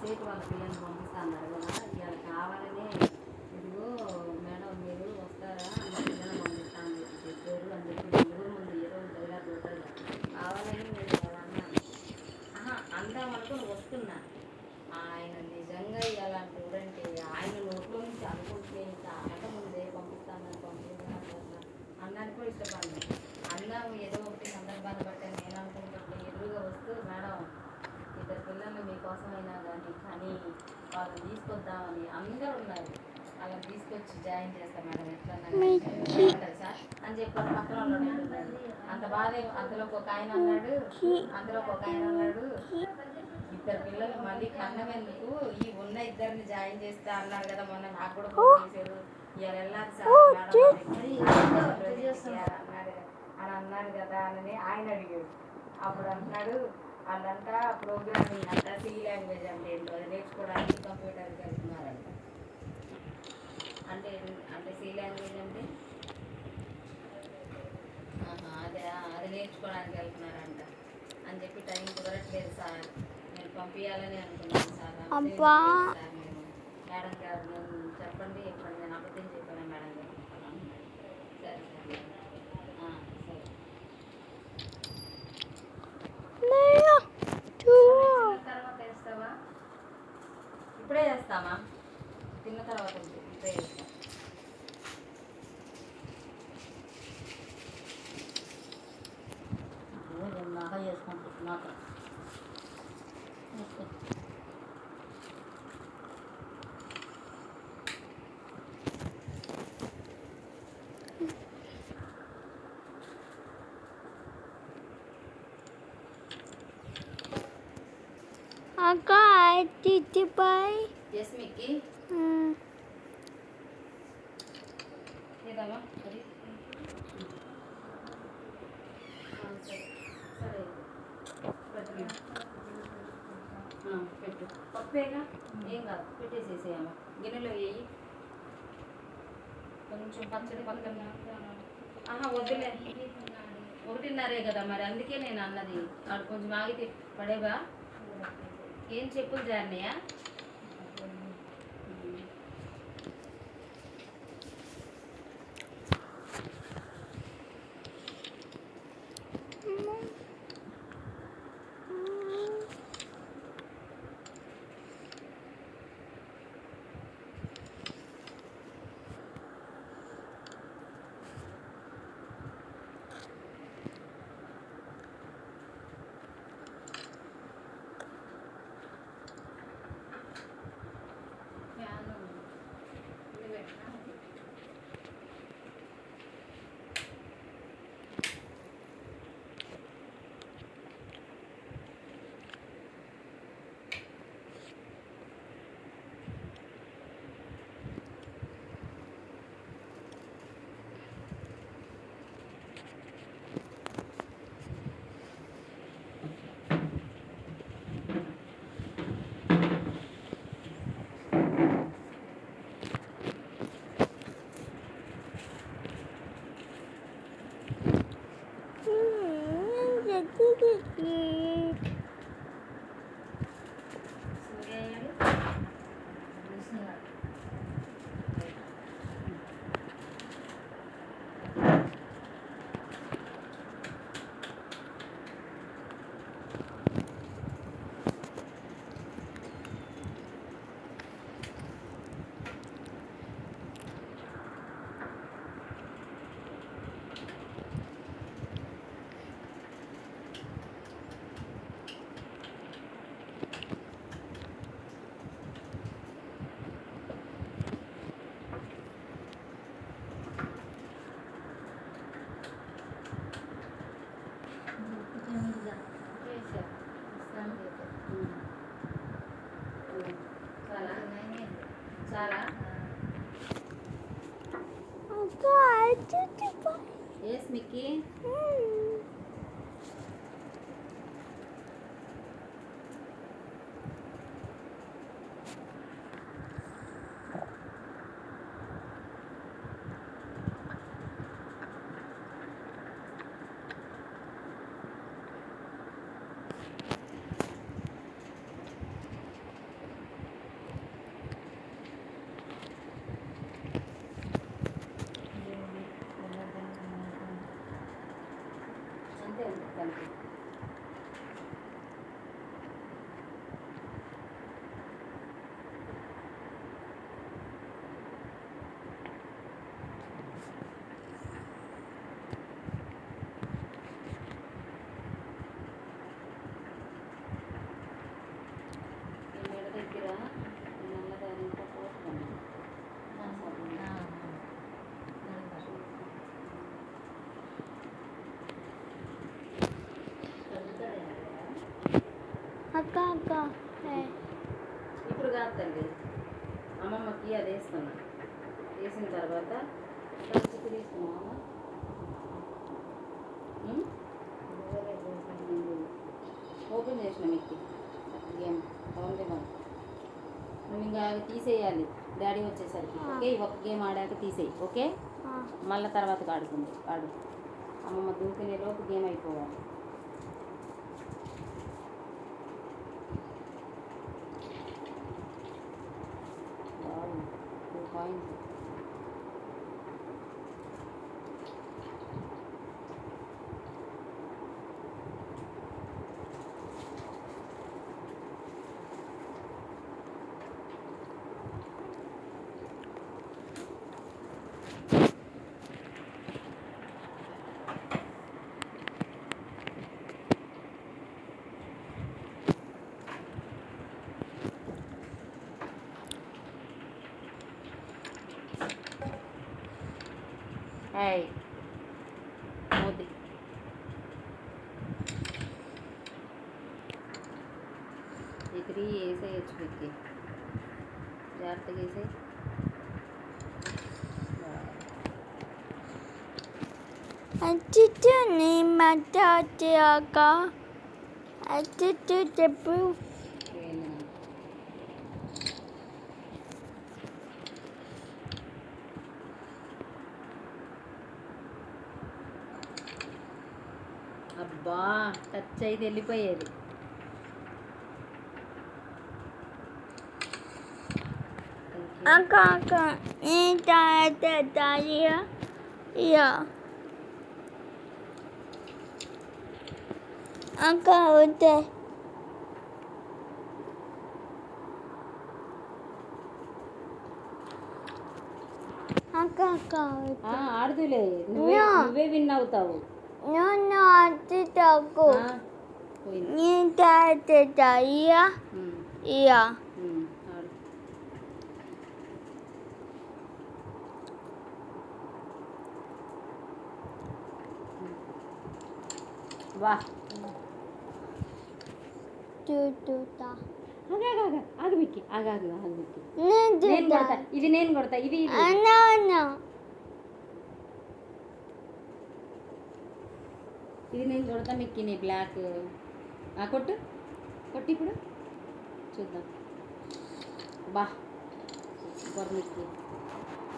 సేటు వాళ్ళ పిల్లల్ని పంపిస్తా అన్నారు కదా, ఇవాళ కావాలని ఇదిగో మేడం మీరు వస్తారా అన్న పిల్లల్ని పంపిస్తా అని చెప్పారు అని చెప్పి నలుగురు ముందు ఏదో డైలాగ్ ఉంటుంది కావాలని నేను ఇవాళ అన్నాను. అందాం అనుకుని వస్తున్నా. ఆయన నిజంగా ఇలాంటి చూడండి, ఆయన నోట్లో నుంచి అనుకుంటే ఇంకా అంత ముందే పంపిస్తానని పంపిస్తాను అన్నానికి కూడా ఇష్టపడను. అన్నాము ఏదో ఒకటి సందర్భాన్ని బట్టి నేను అనుకుంటుంటే ఎదురుగా వస్తూ మేడం ఇద్దరు పిల్లల్ని మీకోసమైనా కానీ వాళ్ళని తీసుకొద్దామని అందరూ ఉన్నారు, వాళ్ళని తీసుకొచ్చి జాయిన్ చేస్తాం మేడం ఎట్లా సార్ అని చెప్పి పక్కన ఉన్నాడు. అంత బాధ అందులోకి ఒక ఆయన అన్నాడు, ఇద్దరు పిల్లలు మళ్ళీ కన్నం ఎందుకు ఈ ఉన్న ఇద్దరిని జాయిన్ చేస్తా అన్నారు కదా మొన్న నాకు కూడా ఫోన్ చేశారు, ఇవాళ వెళ్ళాలి సార్ అన్నాడు అని అన్నారు కదా అని ఆయన అడిగాడు. అప్పుడు అంటున్నాడు వాళ్ళంతా ప్రోగ్రామింగ్ అంట, సి లాంగ్వేజ్ అంటే ఏంటో అది నేర్చుకోవడానికి కంప్యూటర్కి వెళ్తున్నారంట. అంటే అంటే సి లాంగ్వేజ్ అంటే అదే అది నేర్చుకోవడానికి వెళ్తున్నారంట అని చెప్పి టైం కుదరట్లేదు సార్, నేను పంపించాలని అనుకున్నాను సార్. సార్ నేను మేడం గారు నేను చెప్పండి ఎప్పుడు నేను అబద్ధం చెప్పాను మేడం గారు. సరే సరే తర్వాత వేస్తావా? ఇప్పుడే చేస్తామా? తిన్న తర్వాత ఇప్పుడే చేస్తా. బాగా చేసుకుంటున్నాక అక్క తిట్టిపై ఎస్ మిక్కి ఏదమ్మా అది సరే పెట్టు పప్పేగా ఏం కాదు పెట్టేసేసేయమ్మా, గిన్నెలో వేయి కొంచెం పచ్చడి పక్కన వద్దులే 1:30 కదా మరి అందుకే నేను అన్నది వాడు కొంచెం ఆగితే పడేవా ఏం చెప్పులు జారినాయా? చాలా ఎస్ మిక్కీ అక్క అక్క ఇప్పుడు కాదు తల్లి, అమ్మమ్మకి అది వేస్తున్నా. వేసిన తర్వాత చిక్కు తీసుకున్నావా? ఓపెన్ చేసిన మీకు గేమ్ ఓన్లీ వన్. నువ్వు ఇంకా అవి తీసేయాలి డాడీ వచ్చేసరికి. ఓకే, ఈ ఒక్క గేమ్ ఆడాక తీసేయి. ఓకే, మళ్ళీ తర్వాత ఆడుకుంది ఆడు. అమ్మమ్మ దూకునే లోపు గేమ్ అయిపోవాలి. బాగుంది, 2 పాయింట్స్. Hey, Modi. ఈ 3 వేసేయచ్చు మీకు. జాగ్రత్తగా వేసే. అచ్చిచ్చు నీ మధ్య అక్క అచ్చిచ్చు చెప్పు. అబ్బా, టచ్ అయితే వెళ్ళిపోయేది. అక్క అక్క నీ తాతయ్య అక్క వద్దే అక్క అక్క ఆడుదులే, నువ్వే విన్ అవుతావు. నేను అచ్చికు పోయింది. నీ తాతయ్య ఆడు. వా, చూటా ఆగు మిక్కి, ఆగు మిక్కి. నేను నేను కొడతా, ఇది నేను కొడతా. ఇది ఇది నేను కొడతా మిక్కి. నీ బ్లాక్ కొట్టు ఇప్పుడు చూద్దాం. బా, super Mickey,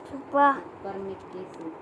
super super Mickey, super.